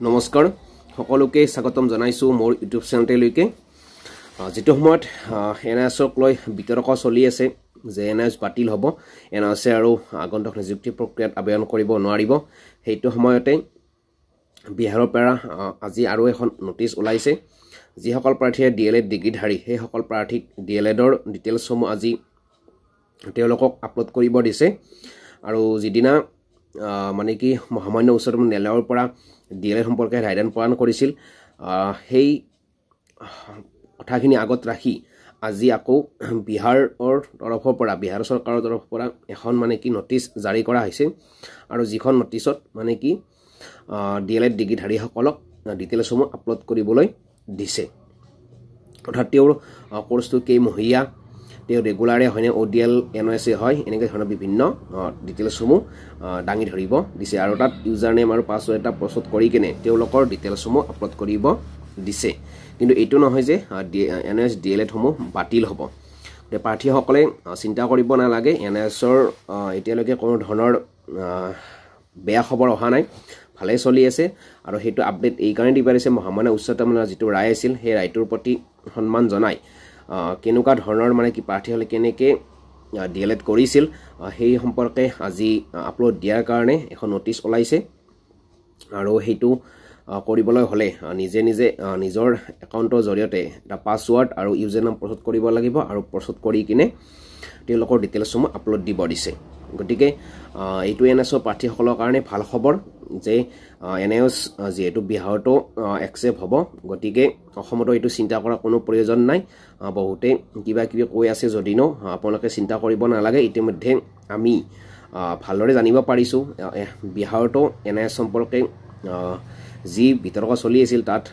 নমস্কাৰ সকলোকে স্বাগতম জনাইছো মোৰ ইউটিউব চেনেললৈকে যেটো সময়ত এনএছক লৈ বিতৰ্ক চলি আছে যে এনএছ বাতিল হ'ব এনএছ আৰু আগন্তুক নিযুক্তি প্ৰক্ৰিয়াত আবেদন কৰিব নোৱাৰিব সেইটো সময়তে বিহাৰৰ পৰা আজি আৰু এখন নোটিছ ওলাইছে যিসকল প্ৰাৰ্থীয়ে ডিএলএড ডিগ্ৰীধাৰী সেই সকল প্ৰাৰ্থীক ডিএলএডৰ ডিটেইলছসমূহ আজি তেওঁলোকক আপলোড কৰিব দিছে আৰু যিদিনা মানে কি মহামান্য উচ্চতম ন্যায়ালয়ৰ পৰা ডিএলএড সম্পৰ্কে ৰায়দান প্ৰদান কৰিছিল সেই কথাখিনি আগত ৰাখি আজি আকৌ বিহাৰৰ তৰফৰ পৰা বিহাৰ চৰকাৰৰ তৰফৰ পৰা এখন মানে কি নোটিছ জাৰি কৰা হৈছে আৰু যিখন নোটিছত মানে কি ডিএলএড ডিগ্ৰীধাৰীসকলক ডিটেইলছসমূহ আপলোড কৰিবলৈ দিছে অৰ্থাৎ তেওঁৰ কোৰ্চটো কেইমহীয়া তেওঁ ৰেগুলাৰে হয়নে ওডিএল এনএছএ হয় এনেকৈ ধৰণৰ বিভিন্ন ডিটেইলছসমূহ দাঙি ধৰিব দিছে আৰু তাত ইউজাৰ নেম আৰু পাছৱৰ্ড এটা প্ৰস্তুত কৰি কিনে তেওঁলোকৰ ডিটেইলছসমূহ আপলোড কৰিব দিছে কিন্তু এইটো নহয় যে এনএছ ডিএলএডসমূহ বাতিল হ'ব প্ৰাৰ্থীসকলে চিন্তা কৰিব নালাগে এনএছৰ এতিয়ালৈকে কোনো ধৰণৰ বেয়া খবৰ অহা নাই ভালে চলি আছে আৰু সেইটো আপডেট এই কাৰণে দিব পাৰিছে মহামান্য উচ্চতম ন্যায়ালয়ৰ যিটো ৰায় আছিল সেই ৰায়টোৰ প্ৰতি সন্মান জনাই কেনেকুৱা ধৰণৰ মানে কি প্ৰাৰ্থীসকলে কেনেকৈ ডিএলএড কৰিছিল সেই সম্পৰ্কে আজি আপলোড দিয়াৰ কাৰণে এখন নোটিছ ওলাইছে আৰু সেইটো কৰিবলৈ হ'লে নিজে নিজৰ একাউণ্টৰ জৰিয়তে এটা পাছৱৰ্ড আৰু ইউজাৰ নাম প্ৰস্তুত কৰিব লাগিব আৰু প্ৰস্তুত কৰি কিনে তেওঁলোকৰ ডিটেইলছসমূহ আপলোড দিব দিছে গতিকে এইটো এনএছৰ প্ৰাৰ্থীসকলৰ কাৰণে ভাল খবৰ যে এনএছ যিহেতু বিহাৰতো একচেপ্ট হ'ব গতিকে অসমতো এইটো চিন্তা কৰাৰ কোনো প্ৰয়োজন নাই বহুতে কিবা কিবি কৈ আছে যদিও আপোনালোকে চিন্তা কৰিব নালাগে ইতিমধ্যে আমি ভালদৰে জানিব পাৰিছোঁ বিহাৰতো এনএছ সম্পৰ্কে যি বিতৰ্ক চলি আছিল তাত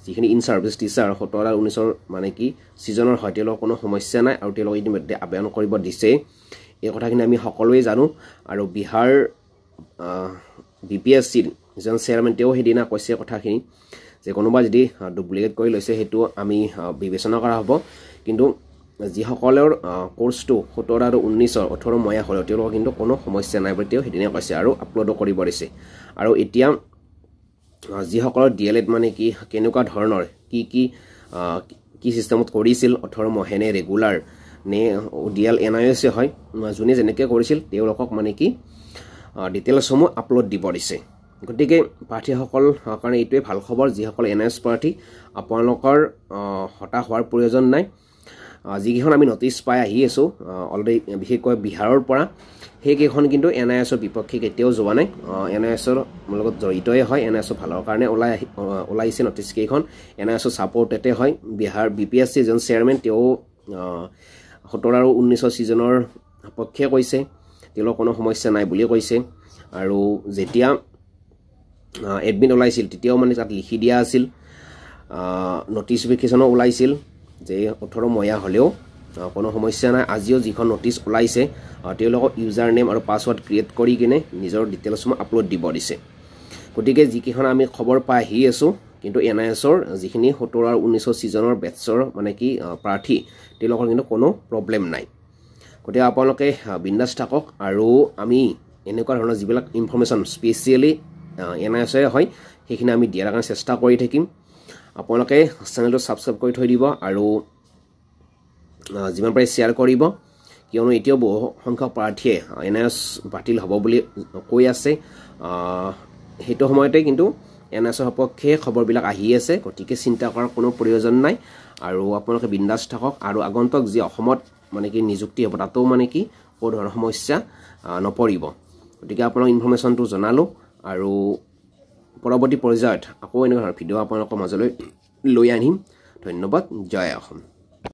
যিখিনি ইন ছাৰ্ভিচ টিচাৰ 17 আৰু 19 মানে কি ছিজনৰ হয় তেওঁলোকৰ কোনো সমস্যা নাই আৰু তেওঁলোকে ইতিমধ্যে আবেদন কৰিব দিছে এই কথাখিনি আমি সকলোৱে জানো আৰু বিহাৰ বিপিএছচিৰ যিজন চেয়াৰমেন তেওঁ সেইদিনা কৈছে কথাখিনি যে কোনোবা যদি ডুপ্লিকেট কৰি লৈছে সেইটো আমি বিবেচনা কৰা হ'ব কিন্তু যিসকলৰ কোৰ্চটো 17 আৰু 19 18 মহীয়া হ'লেও তেওঁলোকৰ কিন্তু কোনো সমস্যা নাই বুলি তেওঁ সেইদিনা কৈছে আৰু আপলোডো কৰিব দিছে আৰু এতিয়া যিসকলৰ ডিএলএড মানে কি কেনেকুৱা ধৰণৰ কি চিষ্টেমত কৰিছিল 18 মহীয়া নে ৰেগুলাৰ নে ওডিএল এনআইএছ হয় যোনে যেনেকৈ কৰিছিল তেওঁলোকক মানে কি ডিটেইলছসমূহ আপলোড দিব দিছে গতিকে প্ৰাৰ্থীসকল কাৰণে এইটোৱে ভাল খবৰ যিসকল এনএছ প্ৰাৰ্থী আপোনালোকৰ হতাশ হোৱাৰ প্ৰয়োজন নাই যিকেইখন আমি নটিছ পাই আহি আছোঁ অলৰেডি বিশেষকৈ বিহাৰৰ পৰা সেইকেইখন কিন্তু এনআইএছৰ বিপক্ষে কেতিয়াও যোৱা নাই এনআইএছৰ লগত জড়িতই হয় এনআইএছৰ ভালৰ কাৰণে ওলাইছে নটিছ কেইখন এনআইএছৰ ছাপৰ্টেতে হয় বিহাৰ বিপিএছচি এজন চেয়াৰমেন তেওঁ 17 আৰু 19 ছিজনৰ পক্ষে কৈছে তেওঁলোকৰ কোনো সমস্যা নাই বুলি কৈছে আৰু যেতিয়া এডমিট ওলাইছিল তেতিয়াও মানে তাত লিখি দিয়া আছিল নটিফিকেশ্যনো ওলাইছিল যে 18 মহীয়া হ'লেও কোনো সমস্যা নাই আজিও যিখন নটিছ ওলাইছে তেওঁলোকৰ ইউজাৰ নেম আৰু পাছৱৰ্ড ক্ৰিয়েট কৰি কিনে নিজৰ ডিটেইলছসমূহ আপলোড দিব দিছে গতিকে যিকেইখন আমি খবৰ পাই আহি আছোঁ কিন্তু এনআইএছৰ যিখিনি 17 আৰু 19 ছিজনৰ বেটছৰ মানে কি প্ৰাৰ্থী তেওঁলোকৰ কিন্তু কোনো প্ৰব্লেম নাই গতিকে আপোনালোকে বিন্দাছ থাকক আৰু আমি এনেকুৱা ধৰণৰ যিবিলাক ইনফৰমেশ্যন স্পেচিয়েলি এনআইএছে হয় সেইখিনি আমি দিয়াৰ কাৰণে চেষ্টা কৰি থাকিম আপোনালোকে চেনেলটো ছাবস্ক্ৰাইব কৰি থৈ দিব আৰু যিমান পাৰে শ্বেয়াৰ কৰিব কিয়নো এতিয়াও বহু সংখ্যক প্ৰাৰ্থীয়ে এনআইএছ বাতিল হ'ব বুলি কৈ আছে সেইটো সময়তে কিন্তু এনআইএছৰ সপক্ষে খবৰবিলাক আহি আছে গতিকে চিন্তা কৰাৰ কোনো প্ৰয়োজন নাই আৰু আপোনালোকে বিন্দাছ থাকক আৰু আগন্তুক যি অসমত মানে কি নিযুক্তি হ'ব তাতো মানে কি কোনো ধৰণৰ সমস্যা নপৰিব গতিকে আপোনাক ইনফৰমেশ্যনটো জনালোঁ আৰু পৰৱৰ্তী পৰ্যায়ত আকৌ এনেকুৱা ধৰণৰ ভিডিঅ' আপোনালোকৰ মাজলৈ লৈ আনিম ধন্যবাদ জয় অসম।